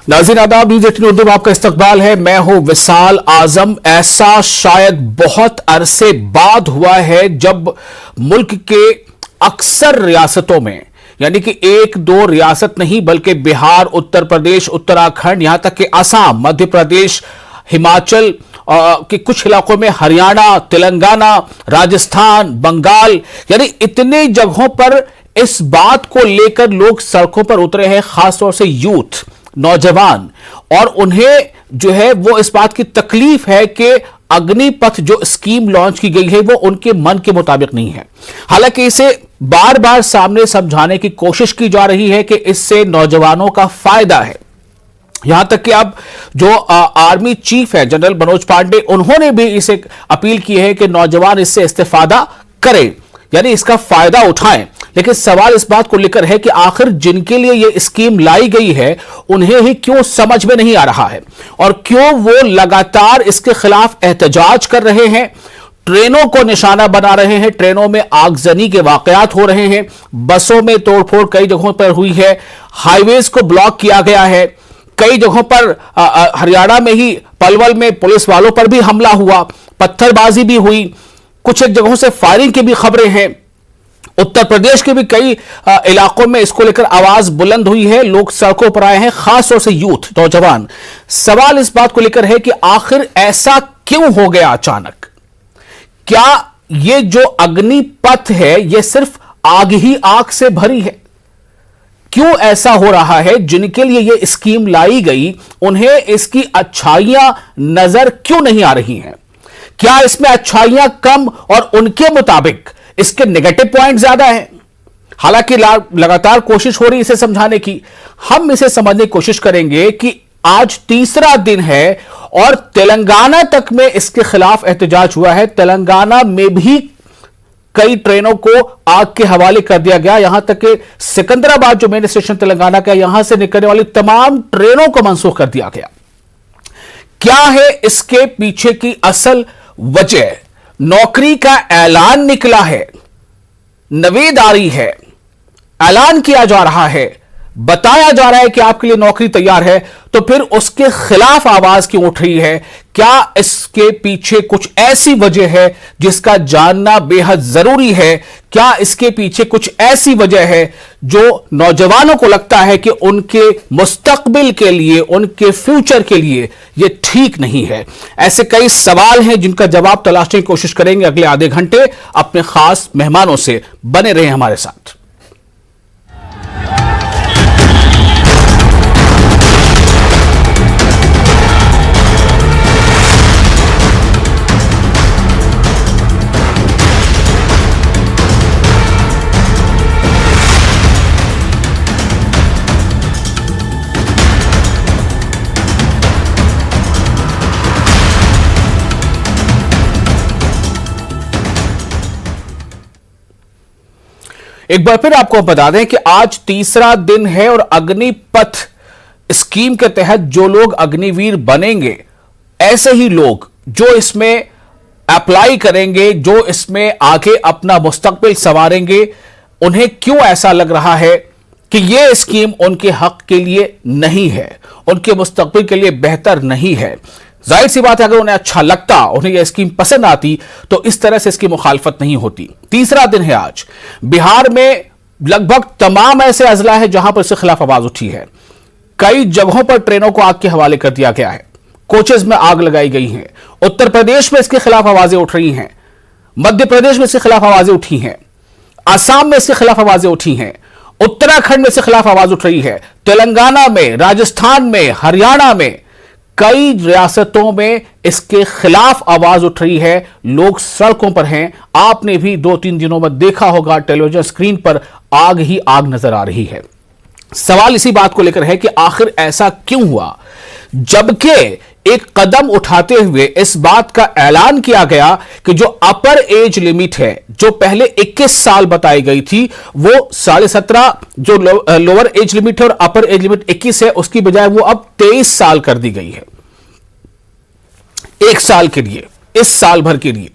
नाज़रीन आदाब, न्यूज़ 18 उर्दू में आपका इस्तकबाल है। मैं हूं विसाल आजम। ऐसा शायद बहुत अरसे बाद हुआ है जब मुल्क के अक्सर रियासतों में, यानी कि एक दो रियासत नहीं बल्कि बिहार, उत्तर प्रदेश, उत्तराखंड, यहां तक कि असम, मध्य प्रदेश, हिमाचल के कुछ इलाकों में, हरियाणा, तेलंगाना, राजस्थान, बंगाल, यानी इतने जगहों पर इस बात को लेकर लोग सड़कों पर उतरे हैं, खासतौर से यूथ, नौजवान, और उन्हें जो है वो इस बात की तकलीफ है कि अग्निपथ जो स्कीम लॉन्च की गई है वो उनके मन के मुताबिक नहीं है। हालांकि इसे बार बार सामने समझाने की कोशिश की जा रही है कि इससे नौजवानों का फायदा है। यहां तक कि अब जो आर्मी चीफ है जनरल मनोज पांडे, उन्होंने भी इसे अपील की है कि नौजवान इससे इस्तेफादा करें, यानी इसका फायदा उठाएं। लेकिन सवाल इस बात को लेकर है कि आखिर जिनके लिए यह स्कीम लाई गई है उन्हें ही क्यों समझ में नहीं आ रहा है और क्यों वो लगातार इसके खिलाफ एहतजाज कर रहे हैं, ट्रेनों को निशाना बना रहे हैं, ट्रेनों में आगजनी के वाकयात हो रहे हैं, बसों में तोड़फोड़ कई जगहों पर हुई है, हाईवेज को ब्लॉक किया गया है, कई जगहों पर हरियाणा में ही पलवल में पुलिस वालों पर भी हमला हुआ, पत्थरबाजी भी हुई, कुछ एक जगहों से फायरिंग की भी खबरें हैं। उत्तर प्रदेश के भी कई इलाकों में इसको लेकर आवाज बुलंद हुई है, लोग सड़कों पर आए हैं, खासतौर से यूथ, नौजवान। सवाल इस बात को लेकर है कि आखिर ऐसा क्यों हो गया अचानक? क्या ये जो अग्निपथ है यह सिर्फ आग ही आग से भरी है? क्यों ऐसा हो रहा है? जिनके लिए यह स्कीम लाई गई उन्हें इसकी अच्छाइयां नजर क्यों नहीं आ रही हैं? क्या इसमें अच्छाइयां कम और उनके मुताबिक इसके नेगेटिव पॉइंट ज्यादा हैं? हालांकि लगातार कोशिश हो रही है इसे समझाने की। हम इसे समझने की कोशिश करेंगे कि आज तीसरा दिन है और तेलंगाना तक में इसके खिलाफ एहतजाज हुआ है। तेलंगाना में भी कई ट्रेनों को आग के हवाले कर दिया गया, यहां तक कि सिकंदराबाद जो मेन स्टेशन तेलंगाना का, यहां से निकलने वाली तमाम ट्रेनों को मनसूख कर दिया गया। क्या है इसके पीछे की असल वजह? नौकरी का ऐलान निकला है, नवेदारी है, ऐलान किया जा रहा है, बताया जा रहा है कि आपके लिए नौकरी तैयार है, तो फिर उसके खिलाफ आवाज क्यों उठ रही है? क्या इसके पीछे कुछ ऐसी वजह है जिसका जानना बेहद जरूरी है? क्या इसके पीछे कुछ ऐसी वजह है जो नौजवानों को लगता है कि उनके मुस्तकबिल के लिए, उनके फ्यूचर के लिए यह ठीक नहीं है? ऐसे कई सवाल हैं जिनका जवाब तलाशने की कोशिश करेंगे अगले आधे घंटे अपने खास मेहमानों से। बने रहे हमारे साथ। एक बार फिर आपको बता दें कि आज तीसरा दिन है और अग्निपथ स्कीम के तहत जो लोग अग्निवीर बनेंगे, ऐसे ही लोग जो इसमें अप्लाई करेंगे, जो इसमें आगे अपना मुस्तकबिल संवारेंगे, उन्हें क्यों ऐसा लग रहा है कि यह स्कीम उनके हक के लिए नहीं है, उनके मुस्तकबिल के लिए बेहतर नहीं है? जाहिर सी बात है, अगर उन्हें अच्छा लगता, उन्हें यह स्कीम पसंद आती, तो इस तरह से इसकी मुखालफत नहीं होती। तीसरा दिन है आज। बिहार में लगभग तमाम ऐसे अजला है जहां पर इसके खिलाफ आवाज उठी है। कई जगहों पर ट्रेनों को आग के हवाले कर दिया गया है, कोचेज में आग लगाई गई है। उत्तर प्रदेश में इसके खिलाफ आवाजें उठ रही हैं, मध्य प्रदेश में इसके खिलाफ आवाजें उठी हैं, आसाम में इसके खिलाफ आवाजें उठी हैं, उत्तराखंड में इसके खिलाफ आवाज उठ रही है, तेलंगाना में, राजस्थान में, हरियाणा में, कई रियासतों में इसके खिलाफ आवाज उठ रही है। लोग सड़कों पर हैं। आपने भी 2-3 दिनों में देखा होगा टेलीविजन स्क्रीन पर आग ही आग नजर आ रही है। सवाल इसी बात को लेकर है कि आखिर ऐसा क्यों हुआ, जबकि एक कदम उठाते हुए इस बात का ऐलान किया गया कि जो अपर एज लिमिट है, जो पहले 21 साल बताई गई थी, वो 17.5 जो लोअर एज लिमिट है और अपर एज लिमिट 21 है, उसकी बजाय वो अब 23 साल कर दी गई है, 1 साल के लिए, इस साल भर के लिए।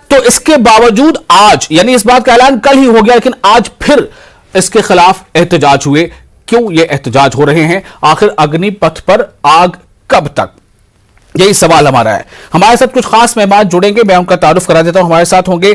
तो इसके बावजूद आज, यानी इस बात का ऐलान कल ही हो गया, लेकिन आज फिर इसके खिलाफ एहतजाज हुए। क्यों ये एहतजाज हो रहे हैं? आखिर अग्निपथ पर आग कब तक? यही सवाल हमारा है। हमारे साथ कुछ खास मेहमान जुड़ेंगे, मैं उनका तारुफ करा देता हूं। हमारे साथ होंगे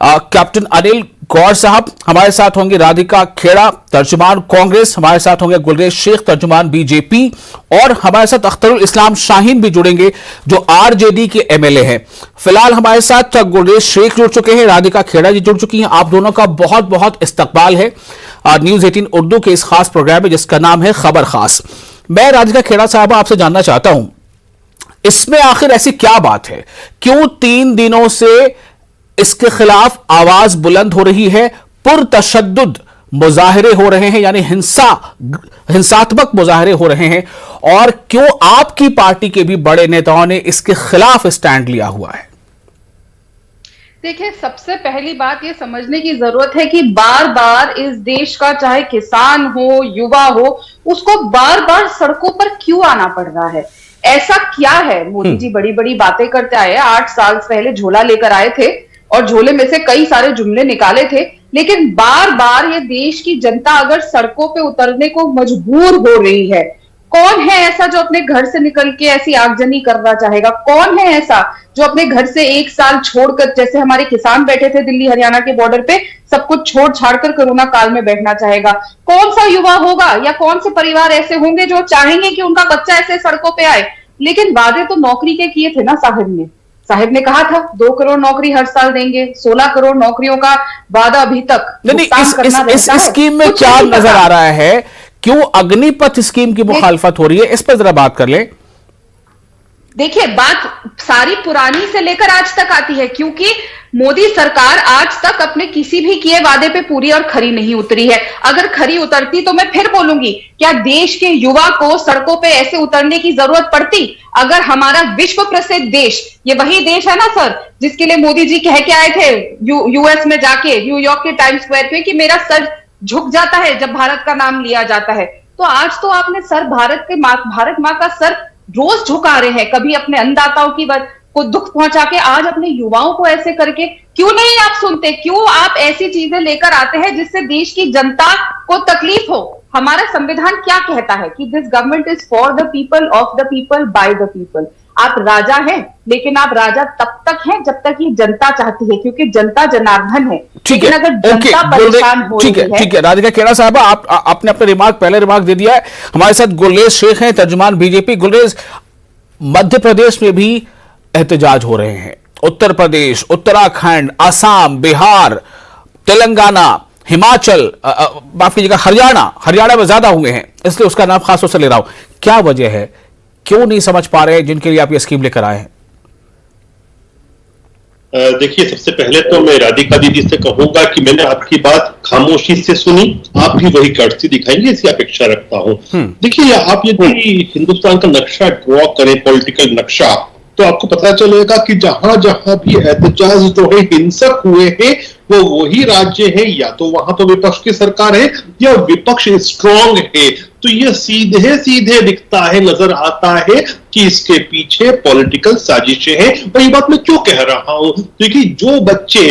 कैप्टन अनिल गौर साहब, हमारे साथ होंगे राधिका खेड़ा, तर्जुमान कांग्रेस, हमारे साथ होंगे गुलरेज शेख, तर्जुमान बीजेपी, और हमारे साथ अख्तरुल इस्लाम शाहीन भी जुड़ेंगे जो आरजेडी के एमएलए हैं। फिलहाल हमारे साथ गुलरेज शेख जुड़ चुके हैं, राधिका खेड़ा जी जुड़ चुकी हैं। आप दोनों का बहुत बहुत इस्तकबाल है न्यूज 18 उर्दू के इस खास प्रोग्राम में जिसका नाम है खबर खास। मैं राधिका खेड़ा साहब आपसे जानना चाहता हूं, इसमें आखिर ऐसी क्या बात है, क्यों 3 दिनों से इसके खिलाफ आवाज बुलंद हो रही है, पुरतशद्दुद मुजाहरे हो रहे हैं, यानी हिंसात्मक मुजाहरे हो रहे हैं, और क्यों आपकी पार्टी के भी बड़े नेताओं ने इसके खिलाफ स्टैंड लिया हुआ है? देखिए, सबसे पहली बात ये समझने की जरूरत है कि बार बार इस देश का चाहे किसान हो, युवा हो, उसको बार बार सड़कों पर क्यों आना पड़ रहा है? ऐसा क्या है? मोदी जी बड़ी बड़ी बातें करते आए, 8 साल पहले झोला लेकर आए थे और झोले में से कई सारे जुमले निकाले थे, लेकिन बार बार ये देश की जनता अगर सड़कों पे उतरने को मजबूर हो रही है, कौन है ऐसा जो अपने घर से निकल के ऐसी आगजनी करना चाहेगा? कौन है ऐसा जो अपने घर से 1 साल छोड़कर, जैसे हमारे किसान बैठे थे दिल्ली हरियाणा के बॉर्डर पे, सब कुछ छोड़ छाड़ कर कोरोना काल में बैठना चाहेगा? कौन सा युवा होगा या कौन से परिवार ऐसे होंगे जो चाहेंगे कि उनका बच्चा ऐसे सड़कों पे आए? लेकिन वादे तो नौकरी के किए थे ना साहिब ने कहा था 2 करोड़ नौकरी हर साल देंगे, 16 करोड़ नौकरियों का वादा अभी तक इस स्कीम में क्या नजर आ रहा है? क्यों अग्निपथ स्कीम की मुखालफत हो रही है? इस पर जरा बात कर ले। देखिए, बात सारी पुरानी से लेकर आज तक आती है, क्योंकि मोदी सरकार आज तक अपने किसी भी किए वादे पे पूरी और खरी नहीं उतरी है। अगर खरी उतरती तो मैं फिर बोलूंगी, क्या देश के युवा को सड़कों पे ऐसे उतरने की जरूरत पड़ती? अगर हमारा विश्व प्रसिद्ध देश, ये वही देश है ना सर जिसके लिए मोदी जी कह के आए थे यूएस में जाके, न्यूयॉर्क के टाइम्स स्क्वायर पे, कि मेरा सर झुक जाता है जब भारत का नाम लिया जाता है। तो आज तो आपने सर भारत माँ का सर रोज झुका रहे हैं, कभी अपने अन्नदाताओं की को दुख पहुंचा के, आज अपने युवाओं को ऐसे करके। क्यों नहीं आप सुनते? क्यों आप ऐसी चीजें लेकर आते हैं जिससे देश की जनता को तकलीफ हो? हमारा संविधान क्या कहता है कि this government is for the people, of the people, by the people. आप राजा हैं, लेकिन आप राजा तब तक हैं जब तक ये जनता चाहती है, क्योंकि जनता जनार्दन है। ठीक है, अगर जनता परेशान हो रही है, ठीक है राधिका खेड़ा साहब, आपने अपने पहले रिमार्क दे दिया है। हमारे साथ गुलरेज शेख हैं, तर्जुमान बीजेपी। गुलरेज, मध्य प्रदेश में भी एहतजाज हो रहे हैं, उत्तर प्रदेश, उत्तराखंड, असम, बिहार, तेलंगाना, हिमाचल, माफ कीजिएगा हरियाणा में ज्यादा हुए हैं, इसलिए उसका नाम खासतौर से ले रहा हूं। क्या वजह है, क्यों नहीं समझ पा रहे हैं जिनके लिए आप ये स्कीम लेकर आए हैं? देखिए, सबसे पहले तो मैं राधिका दीदी से कहूंगा कि मैंने आपकी बात खामोशी से सुनी, आप भी वही कर्टसी दिखाएंगे ऐसी अपेक्षा रखता हूं। देखिए, आप यदि हिंदुस्तान का नक्शा ड्रॉ करें, पॉलिटिकल नक्शा, तो आपको पता चलेगा कि जहां जहां भी एहतजाज जो है हिंसक हुए हैं, वो वही राज्य है, या तो वहां तो विपक्ष की सरकार है या विपक्ष स्ट्रांग है। तो ये सीधे सीधे दिखता है, नजर आता है कि इसके पीछे पॉलिटिकल साजिशें हैं। और ये बात मैं क्यों कह रहा हूं? क्योंकि जो बच्चे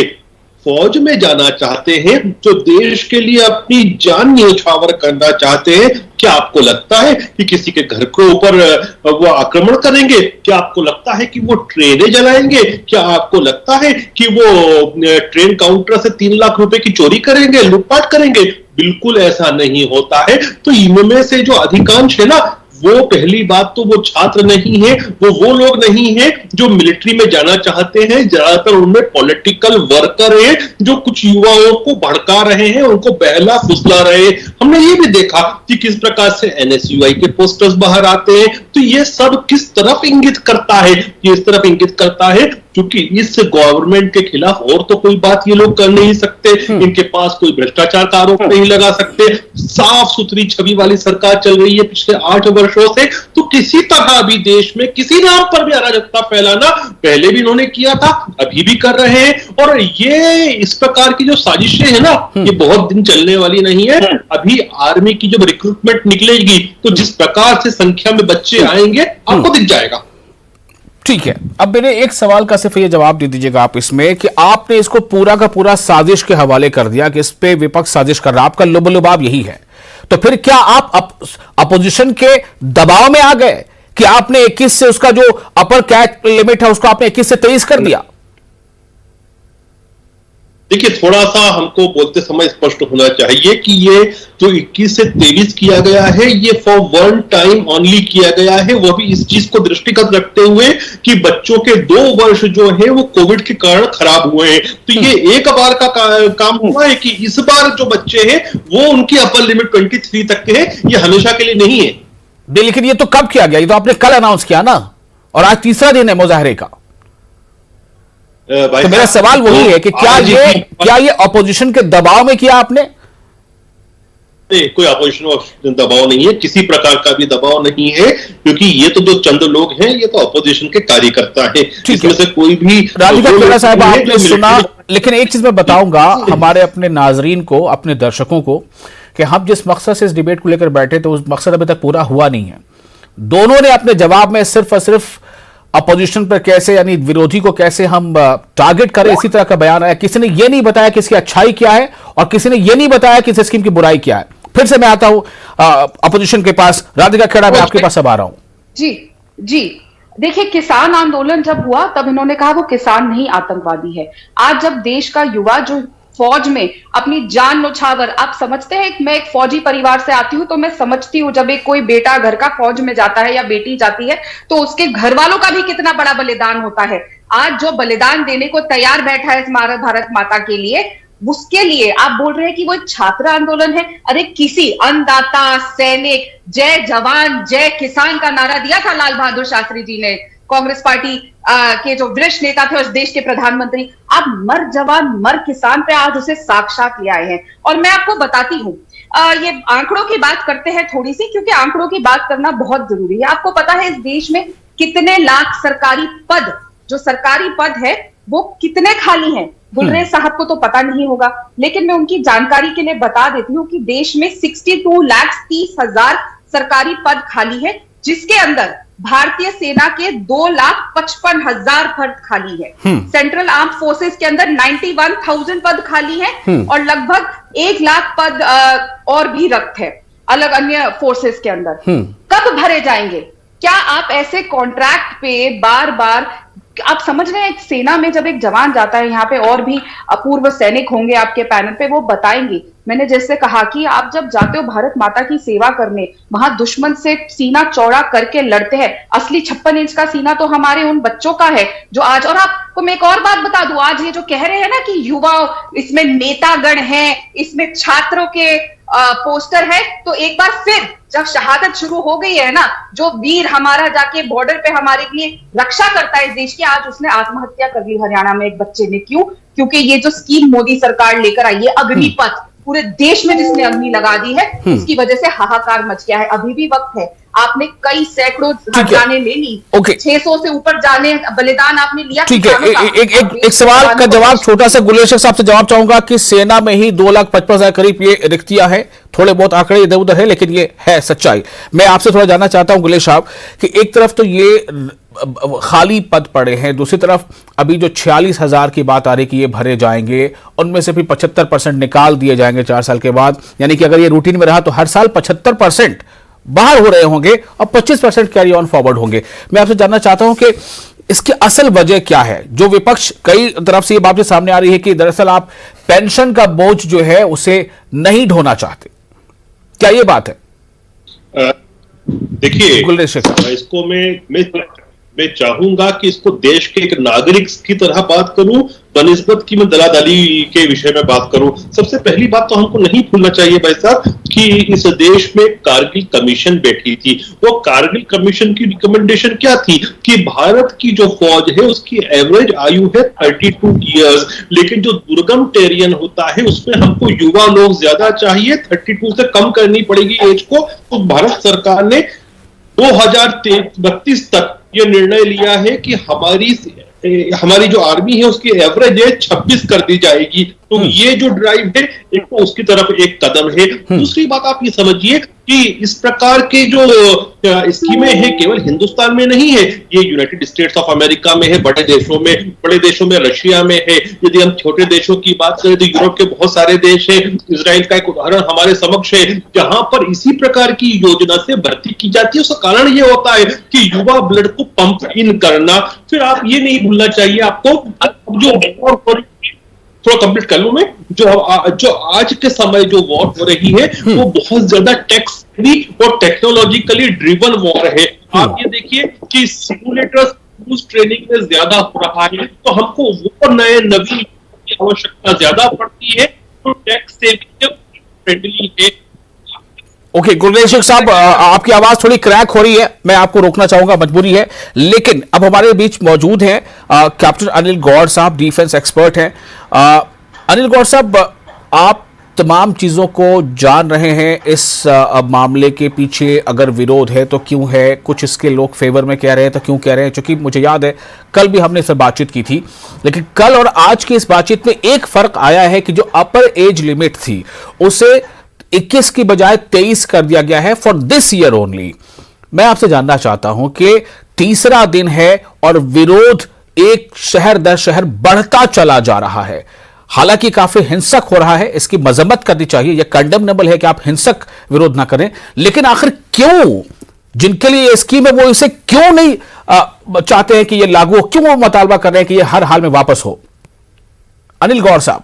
फौज में जाना चाहते हैं, जो देश के लिए अपनी जान न्यौछावर करना चाहते हैं, क्या आपको लगता है कि किसी के घर के ऊपर वो आक्रमण करेंगे? क्या आपको लगता है कि वो ट्रेनें जलाएंगे? क्या आपको लगता है कि वो ट्रेन काउंटर से 3 लाख रुपए की चोरी करेंगे, लूटपाट करेंगे? बिल्कुल ऐसा नहीं होता है। तो इनमें से जो अधिकांश है ना, वो पहली बात तो वो छात्र नहीं है, वो लोग नहीं है जो मिलिट्री में जाना चाहते हैं। ज्यादातर उनमें पॉलिटिकल वर्कर हैं जो कुछ युवाओं को भड़का रहे हैं, उनको बहला फुसला रहे हैं। हमने ये भी देखा कि किस प्रकार से एनएसयूआई के पोस्टर्स बाहर आते हैं। तो ये सब किस तरफ इंगित करता है? ये इस तरफ इंगित करता है क्योंकि इस गवर्नमेंट के खिलाफ और तो कोई बात ये लोग कर नहीं सकते, इनके पास कोई भ्रष्टाचार का आरोप नहीं लगा सकते, साफ सुथरी छवि वाली सरकार चल रही है पिछले 8 वर्षों से। तो किसी तरह भी देश में किसी नाम पर भी अराजकता फैलाना पहले भी इन्होंने किया था, अभी भी कर रहे हैं। और ये इस प्रकार की जो साजिशें है ना, ये बहुत दिन चलने वाली नहीं है। अभी आर्मी की जब रिक्रूटमेंट निकलेगी तो जिस प्रकार से संख्या में बच्चे आएंगे आपको दिख जाएगा। ठीक है, अब मेरे एक सवाल का सिर्फ ये जवाब दे दीजिएगा आप इसमें कि आपने इसको पूरा का पूरा साजिश के हवाले कर दिया कि इस पे विपक्ष साजिश कर रहा है, आपका लुब-लुबाब यही है। तो फिर क्या आप अपोजिशन के दबाव में आ गए कि आपने 21 से उसका जो अपर कैच लिमिट है उसको आपने 21 से 23 कर दिया? देखिए, थोड़ा सा हमको बोलते समय स्पष्ट होना चाहिए कि ये जो 21 से 23 किया गया है, ये फॉर वन टाइम ओनली किया गया है, वो भी इस चीज को दृष्टिगत रखते हुए कि बच्चों के 2 वर्ष जो है वो कोविड के कारण खराब हुए हैं। तो ये एक बार का काम हुआ है कि इस बार जो बच्चे हैं वो उनकी अपर लिमिट 23 तक के है, ये हमेशा के लिए नहीं है। लेकिन ये तो कब किया गया? ये तो आपने कल अनाउंस किया ना, और आज तीसरा दिन है मुजाहरे का। तो मेरा सवाल वही है कि क्या ये अपोजिशन के दबाव में किया आपने? कोई अपोजिशन दबाव नहीं है, किसी प्रकार का भी दबाव नहीं है, क्योंकि ये तो जो चंद लोग हैं ये तो अपोजिशन के कार्यकर्ता हैं, इसमें से कोई भी। राधिका खेड़ा साहब, आपने सुना, लेकिन एक चीज मैं बताऊंगा हमारे अपने नाजरीन को, अपने दर्शकों को, कि हम जिस मकसद से इस डिबेट को लेकर बैठे थे उस मकसद अभी तक पूरा हुआ नहीं है। दोनों ने अपने जवाब में सिर्फ और सिर्फ अपोजिशन पर कैसे, यानी विरोधी को कैसे हम टारगेट करें, इसी तरह का बयान आया। किसी ने यह नहीं बताया कि इसकी अच्छाई क्या है, और किसी ने यह नहीं बताया कि इस स्कीम की बुराई क्या है। फिर से मैं आता हूं अपोजिशन के पास। राधिका खेड़ा, मैं आपके पास अब आ रहा हूं। जी देखिए, किसान आंदोलन जब हुआ तब इन्होंने कहा वो किसान नहीं आतंकवादी है। आज जब देश का युवा जो फौज में अपनी जान न्यौछावर, आप समझते हैं, मैं एक फौजी परिवार से आती हूं तो मैं समझती हूं जब एक कोई बेटा घर का फौज में जाता है या बेटी जाती है तो उसके घर वालों का भी कितना बड़ा बलिदान होता है। आज जो बलिदान देने को तैयार बैठा है इस भारत माता के लिए, उसके लिए आप बोल रहे हैं कि वो एक छात्र आंदोलन है। अरे किसी अन्नदाता, सैनिक, जय जवान जय किसान का नारा दिया था लाल बहादुर शास्त्री जी ने, कांग्रेस पार्टी के जो वरिष्ठ नेता थे उस देश के प्रधानमंत्री। आप मर जवान मर किसान पे आज उसे साक्षात ले आए हैं। और मैं आपको बताती हूं, ये आंकड़ों की बात करते हैं थोड़ी सी, क्योंकि आंकड़ों की बात करना बहुत जरूरी है। आपको पता है इस देश में कितने लाख सरकारी पद, जो सरकारी पद है वो कितने खाली हैं? गुलरेज साहब को तो पता नहीं होगा, लेकिन मैं उनकी जानकारी के लिए बता देती हूँ कि देश में 62,30,000 सरकारी पद खाली है, जिसके अंदर भारतीय सेना के 2,55,000 पद खाली है। सेंट्रल आर्म फोर्सेस के अंदर 91,000 पद खाली है, और लगभग 1 लाख पद और भी रक्त है अलग अन्य फोर्सेस के अंदर। कब भरे जाएंगे? क्या आप ऐसे कॉन्ट्रैक्ट पे बार बार, आप समझ रहे हैं, सेना में जब एक जवान जाता है, यहाँ पे और भी अपूर्व सैनिक होंगे आपके पैनल पे, वो बताएंगे। मैंने जैसे कहा कि आप जब जाते हो भारत माता की सेवा करने, वहां दुश्मन से सीना चौड़ा करके लड़ते हैं। असली 56 इंच का सीना तो हमारे उन बच्चों का है जो आज, और आपको मैं एक और बात बता दूं, आज ये जो कह रहे हैं ना कि युवा इसमें नेतागण हैं, इसमें छात्रों के पोस्टर है, तो एक बार फिर जब शहादत शुरू हो गई है ना, जो वीर हमारा जाके बॉर्डर पे हमारे लिए रक्षा करता है इस देश की, आज उसने आत्महत्या कर ली हरियाणा में एक बच्चे ने। क्यों? क्योंकि ये जो स्कीम मोदी सरकार लेकर आई है, अग्निपथ, पूरे देश में जिसने अग्नि लगा दी है, उसकी वजह से हाहाकार मच गया है। अभी भी वक्त है, आपने कई सैकड़ों जाने ले ली, 600 से ऊपर जाने बलिदान आपने लिया। ठीक है, एक सवाल का जवाब छोटा सा गुलेश साहब से जवाब चाहूंगा कि सेना में ही 2,55,000 करीब ये रिक्तियां हैं। थोड़े बहुत आंकड़े इधर उधर है, लेकिन ये है सच्चाई। मैं आपसे थोड़ा जानना चाहता हूं गुलेश साहब कि एक तरफ तो ये खाली पद पड़े हैं, दूसरी तरफ अभी जो 46,000 की बात आ रही कि ये भरे जाएंगे, उनमें से भी 75% निकाल दिए जाएंगे 4 साल के बाद। यानी कि अगर ये रूटीन में रहा तो हर साल 75% बाहर हो रहे होंगे और 25% कैरी ऑन फॉरवर्ड होंगे। मैं आपसे जानना चाहता हूं कि इसकी असल वजह क्या है? जो विपक्ष कई तरफ से ये बात सामने आ रही है कि दरअसल आप पेंशन का बोझ जो है उसे नहीं ढोना चाहते, क्या ये बात है? देखिए, इसको मैं चाहूंगा कि इसको देश के एक नागरिक की तरह बात करूं, बनिस्बत की मैं दलादली के विषय में बात करूं। सबसे पहली बात तो हमको नहीं भूलना चाहिए भाई साहब कि इस देश में कारगिल कमीशन बैठी थी। वो कारगिल कमीशन की रिकमेंडेशन क्या थी कि भारत की जो फौज है उसकी एवरेज आयु है 32 इयर्स, लेकिन जो दुर्गम टेरियन होता है उसमें हमको युवा लोग ज्यादा चाहिए, 32 से कम करनी पड़ेगी एज को। तो भारत सरकार ने 2032 तक ये निर्णय लिया है कि हमारी जो आर्मी है उसकी एवरेज है 26 कर दी जाएगी। तो ये जो ड्राइव है एक तो उसकी तरफ एक कदम है। दूसरी बात आप ये समझिए कि इस प्रकार के जो स्कीमें हैं केवल हिंदुस्तान में नहीं है, ये यूनाइटेड स्टेट्स ऑफ अमेरिका में है, बड़े देशों में रशिया में है। यदि हम छोटे देशों की बात करें तो यूरोप के बहुत सारे देश हैं। इजराइल का एक उदाहरण हमारे समक्ष है, जहां पर इसी प्रकार की योजना से भर्ती की जाती है। उसका कारण ये होता है कि युवा ब्लड को पंप इन करना। फिर आप ये नहीं भूलना चाहिए आपको, जो थोड़ा कंप्लीट कर लूं मैं, जो आज के समय जो वॉर हो रही है वो बहुत ज्यादा टेक्स और टेक्नोलॉजिकली ड्रिवन वॉर है। आप ये देखिए कि सिमुलेटर्स ट्रेनिंग में ज्यादा हो रहा है, तो हमको वो नए नवीन की आवश्यकता ज्यादा पड़ती है, तो टैक्स सेविंग फ्रेंडली है। ओके, गुरदेव शेख साहब, आपकी आवाज थोड़ी क्रैक हो रही है, मैं आपको रोकना चाहूंगा, मजबूरी है। लेकिन अब हमारे बीच मौजूद हैं कैप्टन अनिल गौड़ साहब, डिफेंस एक्सपर्ट हैं। अनिल गौड़ साहब, आप तमाम चीजों को जान रहे हैं। इस मामले के पीछे अगर विरोध है तो क्यों है, कुछ इसके लोग फेवर में कह रहे हैं तो क्यों कह रहे हैं, क्योंकि मुझे याद है कल भी हमने इस पर बातचीत की थी। लेकिन कल और आज की इस बातचीत में एक फर्क आया है कि जो अपर एज लिमिट थी उसे 21 की बजाय 23 कर दिया गया है फॉर दिस ईयर ओनली। मैं आपसे जानना चाहता हूं कि तीसरा दिन है और विरोध एक शहर दर शहर बढ़ता चला जा रहा है। हालांकि काफी हिंसक हो रहा है, इसकी मजम्मत करनी चाहिए, यह कंडेमनेबल है कि आप हिंसक विरोध ना करें। लेकिन आखिर क्यों, जिनके लिए ये स्कीम है वो इसे क्यों नहीं चाहते हैं कि यह लागू हो, क्यों वो मुतालबा कर रहे हैं कि यह हर हाल में वापस हो? अनिल गौड़ साहब,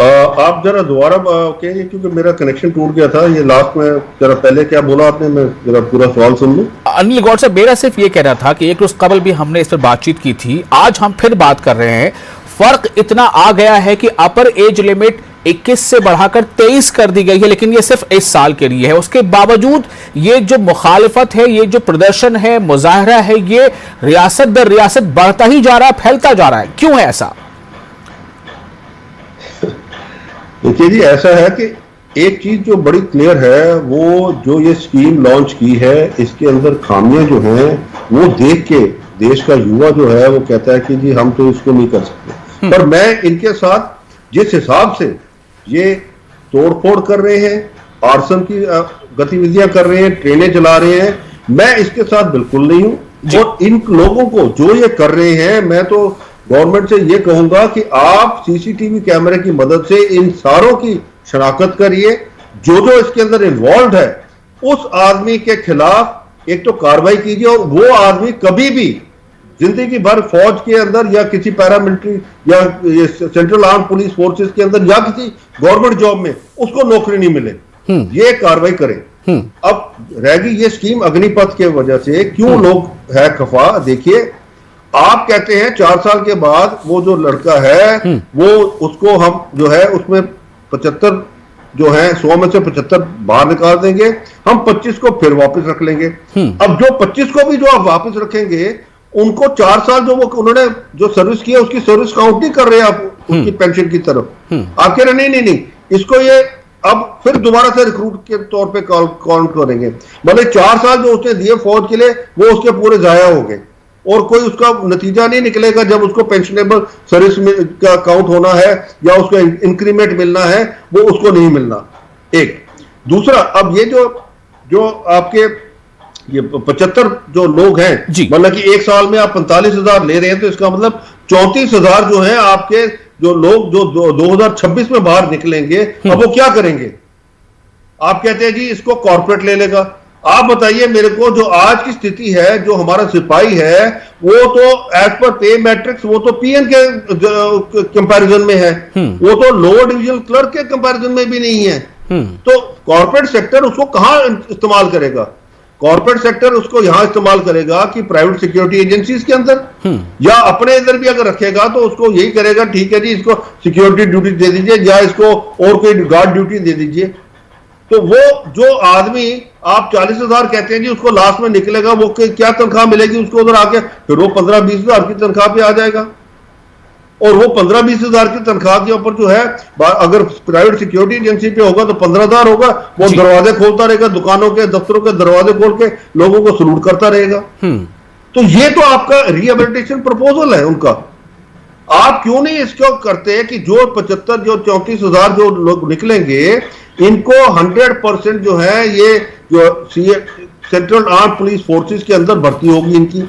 आप जरा दोबारा कहेंगे क्योंकि मेरा कनेक्शन टूट गया था। ये लास्ट में जरा पहले क्या बोला आपने, मैं जरा पूरा सवाल सुन लूं। अनिल गौड़ साहब, मेरा सिर्फ ये कहना था कि एक रोज कबल भी हमने इस पर बातचीत की थी, आज हम फिर बात कर रहे हैं। फर्क इतना आ गया है कि अपर एज लिमिट 21 से बढ़ाकर 23 कर दी गई है, लेकिन ये सिर्फ इस साल के लिए है। उसके बावजूद ये जो मुखालिफत है, ये जो प्रदर्शन है, मुजाहरा है, ये रियासत दर रियासत बढ़ता ही जा रहा है, फैलता जा रहा है। क्यों है ऐसा? देखिए जी, ऐसा है कि एक चीज जो बड़ी क्लियर है, वो जो ये स्कीम लॉन्च की है, इसके अंदर खामियां जो हैं वो देख के देश का युवा जो है वो कहता है कि जी हम तो इसको नहीं कर सकते। पर मैं इनके साथ जिस हिसाब से ये तोड़फोड़ कर रहे हैं, आर्सन की गतिविधियां कर रहे हैं, ट्रेनें चला रहे हैं, मैं इसके साथ बिल्कुल नहीं हूं। और इन लोगों को जो ये कर रहे हैं, मैं तो गवर्नमेंट से ये कहूंगा कि आप सीसीटीवी कैमरे की मदद से इन सारों की शनाख्त करिए। जो जो इसके अंदर इन्वॉल्व है उस आदमी के खिलाफ एक तो कार्रवाई कीजिए, और वो आदमी कभी भी जिंदगी भर फौज के अंदर या किसी पैरामिलिट्री या सेंट्रल आर्म पुलिस फोर्सेस के अंदर या किसी गवर्नमेंट जॉब में उसको नौकरी नहीं मिले, ये कार्रवाई करें। अब रहेगी ये स्कीम अग्निपथ के वजह से क्यों लोग है खफा। देखिए, आप कहते हैं 4 साल के बाद वो जो लड़का है वो उसको हम जो है उसमें 75 जो है 100 में से 75 बाहर निकाल देंगे, हम 25 को फिर वापस रख लेंगे। अब जो 25 को भी जो आप वापस रखेंगे, उनको 4 साल जो वो उन्होंने जो सर्विस की है उसकी सर्विस काउंट नहीं कर रहे आप उसकी पेंशन की तरफ। आप कह रहे नहीं, इसको ये अब फिर दोबारा से रिक्रूट के तौर पे काउंट करेंगे। मतलब 4 साल जो उसने दिए फौज के लिए वो उसके पूरे जाया हो गए, और कोई उसका नतीजा नहीं निकलेगा जब उसको पेंशनेबल सर्विस का काउंट होना है या उसको इंक्रीमेंट मिलना है, वो उसको नहीं मिलना। एक दूसरा, अब ये जो आपके ये 75 जो लोग हैं, मतलब कि एक साल में आप 45,000 ले रहे हैं, तो इसका मतलब 34,000 जो है आपके जो लोग जो 2026 में बाहर निकलेंगे, अब वो क्या करेंगे? आप कहते हैं जी इसको कॉर्पोरेट ले लेगा। आप बताइए मेरे को, जो आज की स्थिति है, जो हमारा सिपाही है वो तो एज पर पे मैट्रिक्स वो तो पीएन के कंपैरिजन में है, वो तो लोअर डिविजनल क्लर्क के कंपैरिजन में भी नहीं है। तो कॉर्पोरेट सेक्टर उसको कहां इस्तेमाल करेगा? कॉर्पोरेट सेक्टर उसको यहां इस्तेमाल करेगा कि प्राइवेट सिक्योरिटी एजेंसीज के अंदर, या अपने इधर भी अगर रखेगा तो उसको यही करेगा, ठीक है जी इसको सिक्योरिटी ड्यूटी दे दीजिए या इसको और कोई गार्ड ड्यूटी दे दीजिए। तो वो जो आदमी आप 40,000 कहते हैं जी उसको लास्ट में निकलेगा, वो क्या तनख्वाह मिलेगी उसको उधर आके? फिर वो 15-20,000 की तनख्वाह पे आ जाएगा। और वो 15-20,000 की तनख्वाह के ऊपर जो है, अगर प्राइवेट सिक्योरिटी एजेंसी पे होगा तो 15,000 होगा, वो दरवाजे खोलता रहेगा, दुकानों के दफ्तरों के दरवाजे खोल के लोगों को सलूट करता रहेगा। तो ये तो आपका रिहेबिलिटेशन प्रपोजल है उनका। आप क्यों नहीं इसको करते कि जो 75 जो 34,000 जो लोग निकलेंगे इनको 100% जो है ये जो सेंट्रल आर्म पुलिस फोर्सेस के अंदर भर्ती होगी इनकी।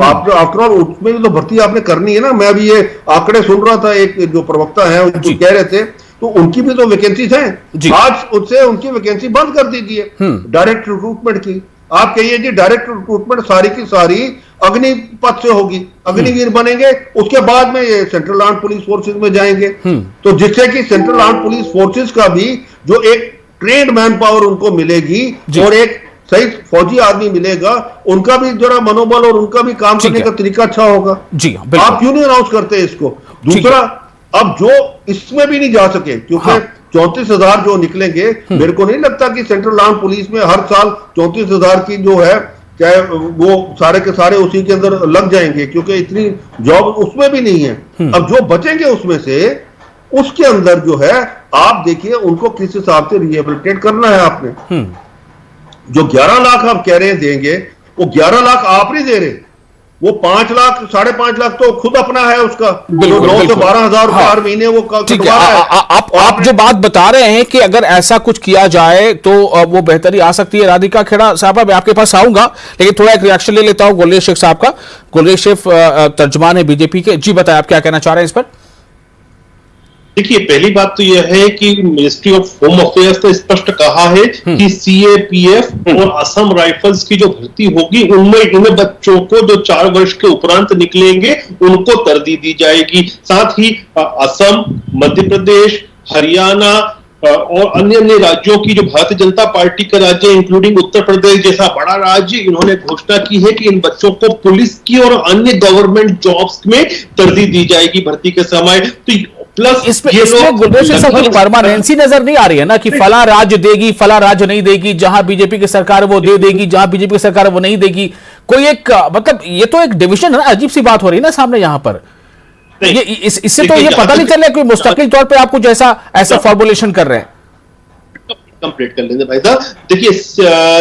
आफ्टर ऑल उसमें भी तो भर्ती आपने करनी है ना। मैं भी ये आंकड़े सुन रहा था, एक जो प्रवक्ता है उनको कह रहे थे, तो उनकी भी तो वैकेंसीज हैं। आज उससे उनकी वैकेंसी बंद कर दीजिए डायरेक्ट रिक्रूटमेंट की। आप कहिए जी डायरेक्ट रिक्रूटमेंट सारी की सारी अग्निपथ से होगी, अग्निवीर बनेंगे, उसके बाद में ये सेंट्रल आर्म पुलिस फोर्सेस में जाएंगे। तो जिससे कि सेंट्रल आर्म पुलिस फोर्सेस का भी जो एक ट्रेन्ड मैन पावर उनको मिलेगी और एक सही फौजी आदमी मिलेगा, उनका भी जरा मनोबल और उनका भी काम करने का तरीका अच्छा होगा। जी आप क्यों नहीं अनाउंस करते इसको? दूसरा, अब जो इसमें भी नहीं जा सके क्योंकि 34,000 जो निकलेंगे, मेरे को नहीं लगता कि सेंट्रल आर्म पुलिस में हर साल 34,000 की जो है चाहे वो सारे के सारे उसी के अंदर लग जाएंगे, क्योंकि इतनी जॉब उसमें भी नहीं है। अब जो बचेंगे उसमें से उसके अंदर जो है आप देखिए उनको किस हिसाब से रिहेबिलिटेट करना है आपने। जो 11 लाख आप कह रहे हैं देंगे, वो 11 लाख आप नहीं दे रहे, वो 5 लाख 5.5 लाख तो खुद अपना है उसका, जो 9 से 12,000 रुपए हर महीने वो कटवा रहा है। आप जो बात बता रहे हैं कि अगर ऐसा कुछ किया जाए तो वो बेहतरी आ सकती है। राधिका खेड़ा साहब, मैं आपके पास आऊंगा, लेकिन थोड़ा एक रिएक्शन ले लेता हूं गुलरेज शेख साहब का। गुलरेज शेख तर्जमान है बीजेपी के। जी बताएं, आप क्या कहना चाह रहे हैं इस पर? देखिए, पहली बात तो यह है कि मिनिस्ट्री ऑफ होम अफेयर्स ने स्पष्ट कहा है कि सीएपीएफ और असम राइफल्स की जो भर्ती होगी उनमें इन बच्चों को जो 4 वर्ष के उपरांत निकलेंगे उनको तरजीह दी जाएगी। साथ ही असम, मध्य प्रदेश, हरियाणा और अन्य अन्य राज्यों की जो भारतीय जनता पार्टी के राज्य इंक्लूडिंग उत्तर प्रदेश जैसा बड़ा राज्य, इन्होंने घोषणा की है कि इन बच्चों को पुलिस की और अन्य गवर्नमेंट जॉब्स में तरजीह दी जाएगी भर्ती के समय। तो प्लस इसमें गुलरेज साहब कुछ परमानेंसी नजर नहीं आ रही है ना, कि फला राज्य देगी, फला राज्य नहीं देगी, जहां बीजेपी की सरकार वो दे देगी, जहां बीजेपी की सरकार वो नहीं देगी। कोई एक मतलब ये तो एक डिवीजन है ना, अजीब सी बात हो रही है ना सामने यहां पर। ये इससे तो ये पता नहीं चल रहा है कोई मुस्तकिल तौर पे आप कुछ ऐसा फॉर्मुलेशन कर रहे हैं। कंप्लीट कर लेंगे भाई साहब। देखिए,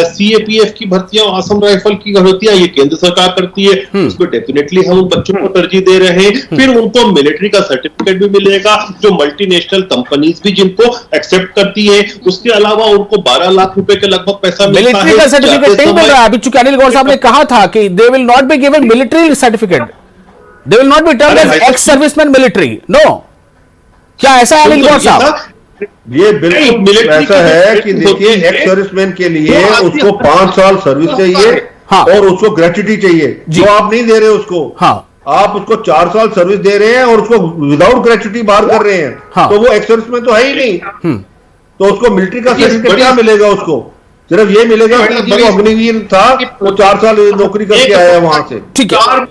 सीएपीएफ की भर्तियां, असम राइफल की भर्तियां ये केंद्र सरकार करती है, उसको डेफिनेटली हम उन बच्चों को तरजीह दे रहे हैं। फिर उनको मिलिट्री का सर्टिफिकेट भी मिलेगा, जो मल्टीनेशनल कंपनीज भी जिनको एक्सेप्ट करती है। उसके अलावा उनको 12 लाख रुपए के लगभग पैसा मिलता है। मिलिट्री का सर्टिफिकेट नहीं मिल रहा है अभी, चूंकि अनिल गौर साहब ने कहा था कि they will not be given military certificate, they will not be termed as ex serviceman military. No, क्या ऐसा है अनिल गौर साहब? ये बिल्कुल ऐसा है कि देखिए, एक्स सर्विसमैन के लिए उसको 5 साल सर्विस चाहिए और उसको ग्रेच्युटी चाहिए, जो आप नहीं दे रहे उसको। आप उसको 4 साल सर्विस दे रहे हैं और उसको विदाउट ग्रेच्युटी बाहर कर रहे हैं, तो वो एक्स सर्विसमैन तो है ही नहीं। तो उसको मिलिट्री का सर्टिफिकेट क्या मिलेगा? उसको सिर्फ ये मिलेगा कि जो अग्निवीर था वो 4 साल नौकरी करके आया वहां से। ठीक है,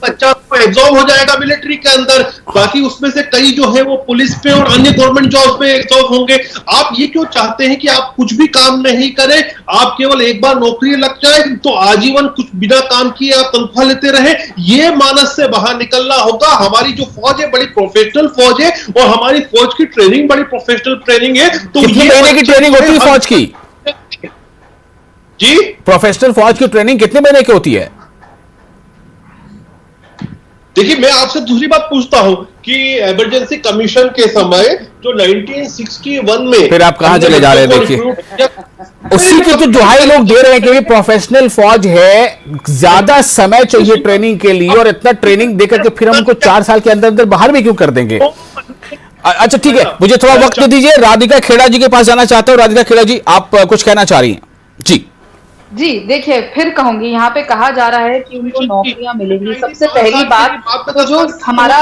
बच्चा एब्जॉर्ब हो जाएगा मिलिट्री के अंदर, बाकी उसमें से कई जो है वो पुलिस पे और अन्य गवर्नमेंट जॉब पे एब्जॉर्ब होंगे। आप ये क्यों चाहते हैं कि आप कुछ भी काम नहीं करें, आप केवल एक बार नौकरी लग जाए तो आजीवन कुछ बिना काम किए आप तनख्वाह लेते रहे? ये मानस से बाहर निकलना होगा। हमारी जो फौज है बड़ी प्रोफेशनल फौज है और हमारी फौज की ट्रेनिंग बड़ी प्रोफेशनल ट्रेनिंग है। तो कितने महीने की ट्रेनिंग होती है फौज की? जी, प्रोफेशनल फौज की ट्रेनिंग कितने महीने की होती है? देखिए, मैं आपसे दूसरी बात पूछता हूं कि इमरजेंसी कमीशन के समय जो 1961 में, फिर आप कहां चले जा रहे हैं? देखिए, उसी की तो दुहाई लोग दे रहे हैं कि प्रोफेशनल फौज है, ज्यादा समय चाहिए ट्रेनिंग के लिए, और इतना ट्रेनिंग देकर के फिर हम उनको 4 साल के अंदर अंदर बाहर भी क्यों कर देंगे? अच्छा ठीक है, मुझे थोड़ा वक्त दीजिए। राधिका खेड़ा जी के पास जाना चाहता हूं। राधिका खेड़ा जी, आप कुछ कहना चाह रही हैं? जी देखिए, फिर कहूंगी, यहाँ पे कहा जा रहा है कि उनको नौकरियां मिलेंगी। सबसे पहली बात तो जो हमारा,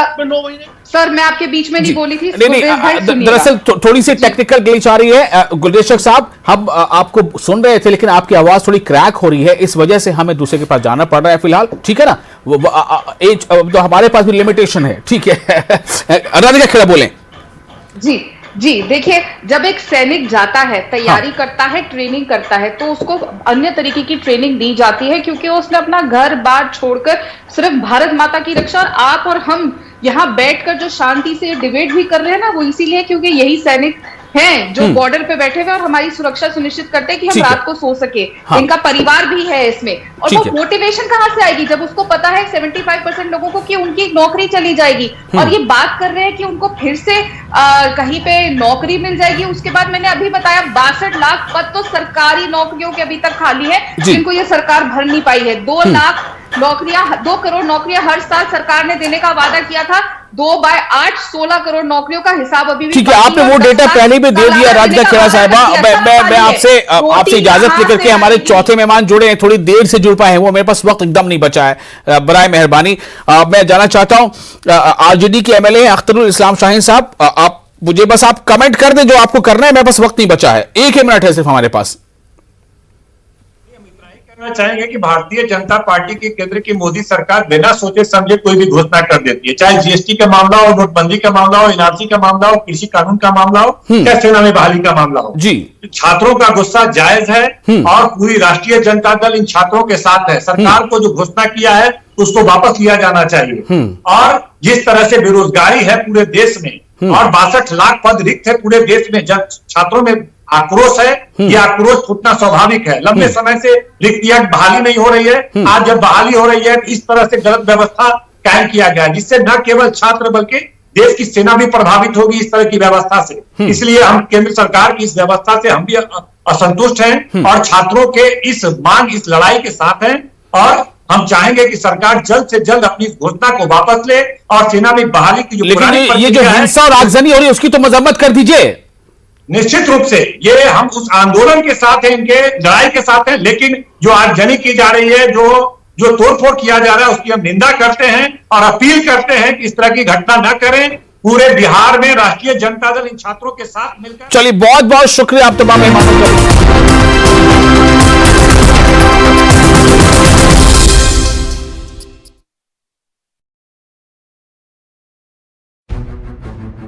सर मैं आपके बीच में नहीं बोली थी, दरअसल थोड़ी सी टेक्निकल ग्लिच आ रही है। गुलरेज शेख साहब, हम आपको सुन रहे थे लेकिन आपकी आवाज थोड़ी क्रैक हो रही है, इस वजह से हमें दूसरे के पास जाना पड़ रहा है फिलहाल। ठीक है ना, एज तो हमारे पास भी लिमिटेशन है। ठीक है, राधिका खेड़ा बोलें। जी देखिए, जब एक सैनिक जाता है, तैयारी करता है, ट्रेनिंग करता है, तो उसको अन्य तरीके की ट्रेनिंग दी जाती है, क्योंकि उसने अपना घर बार छोड़कर सिर्फ भारत माता की रक्षा, और आप और हम यहाँ बैठकर जो शांति से डिबेट भी कर रहे हैं ना, वो इसीलिए क्योंकि यही सैनिक हैं जो बॉर्डर पे बैठे हुए और हमारी सुरक्षा सुनिश्चित करते हैं कि हम ठीक है। रात को सो सके। हाँ। इनका परिवार भी है इसमें, और ठीक वो है। मोटिवेशन कहां से आएगी जब उसको पता है 75% लोगों को कि उनकी नौकरी चली जाएगी। और ये बात कर रहे हैं कि उनको फिर से कहीं पे नौकरी मिल जाएगी। उसके बाद मैंने अभी बताया 62 लाख पद तो सरकारी नौकरियों के अभी तक खाली है जिनको ये सरकार भर नहीं पाई है। 2 लाख नौकरियां, 2 करोड़ नौकरियां हर साल सरकार ने देने का वादा किया था। 2/8 16 करोड़ नौकरियों का हिसाब अभी भी ठीक है, आपने वो डेटा पहले भी दे दिया राधिका खेड़ा साहिबा। मैं आपसे इजाजत लेकर के हमारे चौथे मेहमान जुड़े हैं, थोड़ी देर से जुड़ पाए हैं वो, मेरे पास वक्त एकदम नहीं बचा है, बराए मेहरबानी। मैं जानना चाहता हूं आरजेडी के एमएलए अख्तरुल इस्लाम शाहीन साहब, आप मुझे बस आप कमेंट कर दें जो आपको करना है, मेरे पास वक्त नहीं बचा है, 1 मिनट है सिर्फ हमारे पास। चाहेंगे कि भारतीय जनता पार्टी की केंद्र की मोदी सरकार बिना सोचे समझे कोई भी घोषणा कर देती है, चाहे जीएसटी का मामला हो, नोटबंदी का मामला हो, एनआरसी का मामला हो, कृषि कानून का मामला हो, या सेना में बहाली का मामला हो। जी, छात्रों का गुस्सा जायज है और पूरी राष्ट्रीय जनता दल इन छात्रों के साथ है। सरकार को जो घोषणा किया है उसको वापस लिया जाना चाहिए। और जिस तरह से बेरोजगारी है पूरे देश में और 62 लाख पद रिक्त है पूरे देश में, जब छात्रों में आक्रोश है, ये आक्रोश उतना स्वाभाविक है। लंबे समय से रिक्तियां बहाली नहीं हो रही है, आज जब बहाली हो रही है इस तरह से गलत व्यवस्था कायम किया गया है, जिससे न केवल छात्र बल्कि देश की सेना भी प्रभावित होगी इस तरह की व्यवस्था से। इसलिए हम केंद्र सरकार की इस व्यवस्था से हम भी असंतुष्ट हैं और छात्रों के इस मांग, इस लड़ाई के साथ हैं। और हम चाहेंगे कि सरकार जल्द से जल्द अपनी इस घोषणा को वापस ले और सेना में बहाली की जो लेकिन ये जो हिंसा और आगजनी हो रही है उसकी तो मजम्मत कर दीजिए। निश्चित रूप से ये हम उस आंदोलन के साथ हैं, इनके लड़ाई के साथ हैं, लेकिन जो आगजनी की जा रही है, जो तोड़फोड़ किया जा रहा है उसकी हम निंदा करते हैं और अपील करते हैं कि इस तरह की घटना न करें। पूरे बिहार में राष्ट्रीय जनता दल इन छात्रों के साथ मिलकर। चलिए, बहुत बहुत शुक्रिया आप तमाम मेहमानों का।